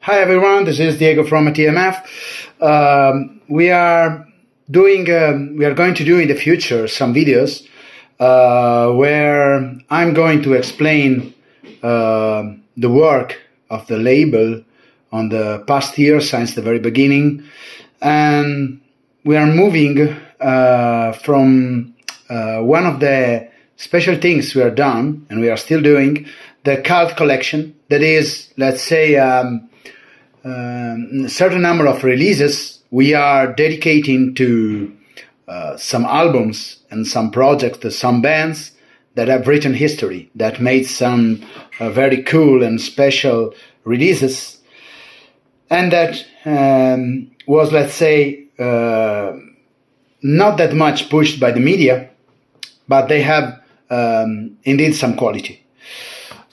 Hi everyone, this is Diego from TMF. We are going to do in the future some videos where I'm going to explain the work of the label on the past year since the very beginning, and we are moving from one of the special things we are done and we are still doing, the cult collection. That is, let's say, a certain number of releases we are dedicating to some albums and some projects to some bands that have written history, that made some very cool and special releases, and that was, let's say, not that much pushed by the media, but they have indeed some quality.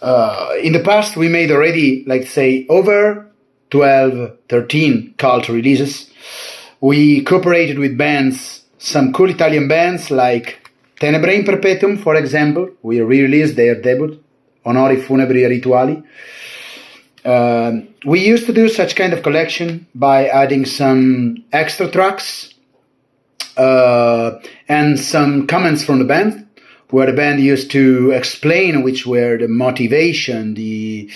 In the past, we made already, like say, over 12, 13 cult releases. We cooperated with bands, some cool Italian bands like Tenebrae in Perpetuum, for example. We re-released their debut, Onori Funebri Rituali. We used to do such kind of collection by adding some extra tracks and some comments from the band, where the band used to explain which were the motivation, the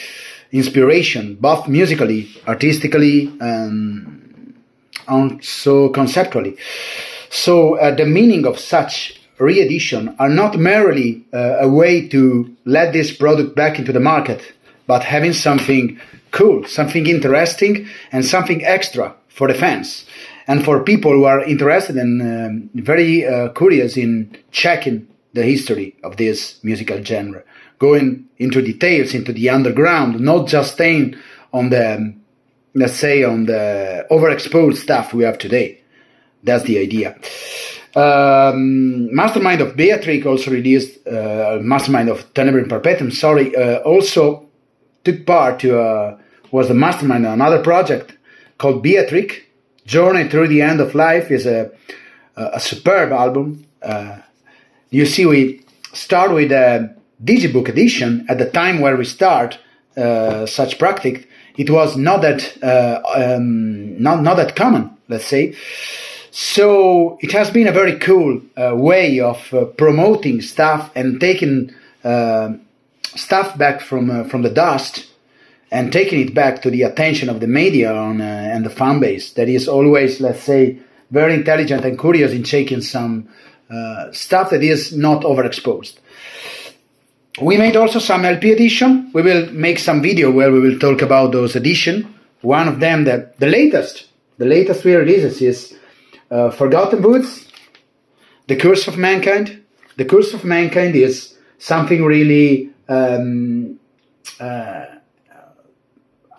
inspiration, both musically, artistically, and also conceptually. So the meaning of such re-edition are not merely a way to let this product back into the market, but having something cool, something interesting, and something extra for the fans, and for people who are interested and very curious in checking the history of this musical genre, going into details, into the underground, not just staying on the, let's say, on the overexposed stuff we have today. That's the idea. Mastermind of Beatrik also released, Mastermind of Tenebrae in Perpetuum, also took part to, was the mastermind on another project called Beatrik. Journey Through the End of Life is a superb album. You see, we start with a digibook edition. At the time where we start such practice, it was not that not that common, let's say. So it has been a very cool way of promoting stuff and taking stuff back from the dust and taking it back to the attention of the media and the fan base that is always, let's say, very intelligent and curious in checking some stuff that is not overexposed. We made also some LP edition. We will make some video where we will talk about those edition. One of them, the latest three releases is Forgotten Woods, The Curse of Mankind. The Curse of Mankind is something really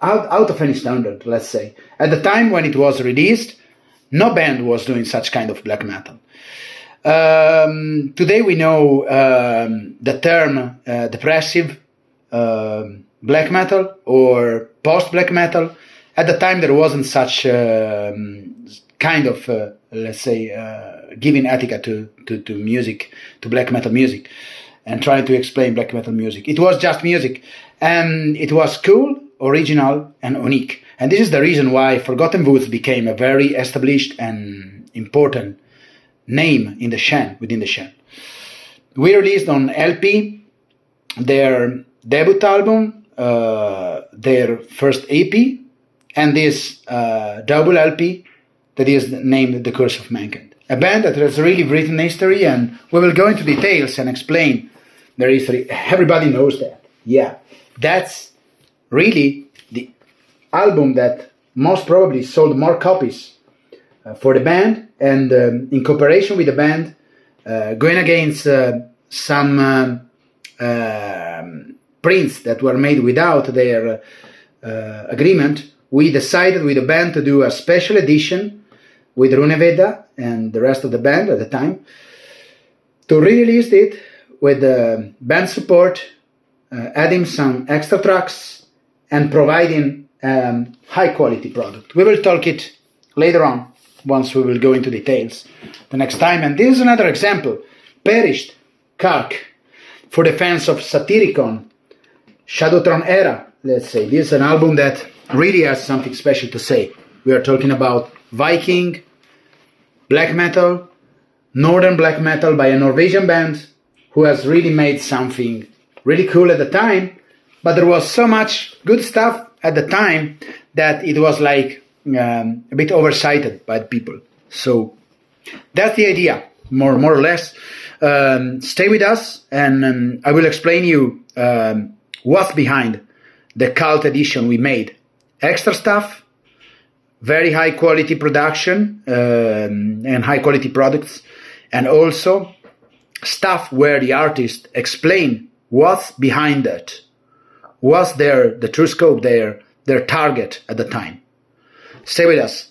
out of any standard, let's say. At the time when it was released, no band was doing such kind of black metal. Today we know the term depressive black metal or post-black metal. At the time there wasn't such kind of, let's say, giving etiquette to music, to black metal music, and trying to explain black metal music. It was just music, and it was cool, original, and unique. And this is the reason why Forgotten Woods became a very established and important name in the within the Shen. We released on LP their debut album, their first EP, and this double LP that is named The Curse of Mankind. A band that has really written history, and we will go into details and explain their history. Everybody knows that. Yeah, that's really the album that most probably sold more copies for the band, and in cooperation with the band, going against some prints that were made without their agreement, we decided with the band to do a special edition with Runeveda and the rest of the band at the time, to re-release it with band support, adding some extra tracks and providing high quality product. We will talk it later on, once we will go into details the next time. And this is another example, Perished Kark, for the fans of Satyricon, Shadowtron era, let's say. This is an album that really has something special to say. We are talking about Viking, black metal, northern black metal by a Norwegian band who has really made something really cool at the time, but there was so much good stuff at the time that it was like a bit oversighted by the people. So that's the idea, more or less. Stay with us, and I will explain you what's behind the cult edition we made. Extra stuff, very high quality production and high quality products, and also stuff where the artists explain what's behind it, what's the true scope, their target at the time. Stay with us.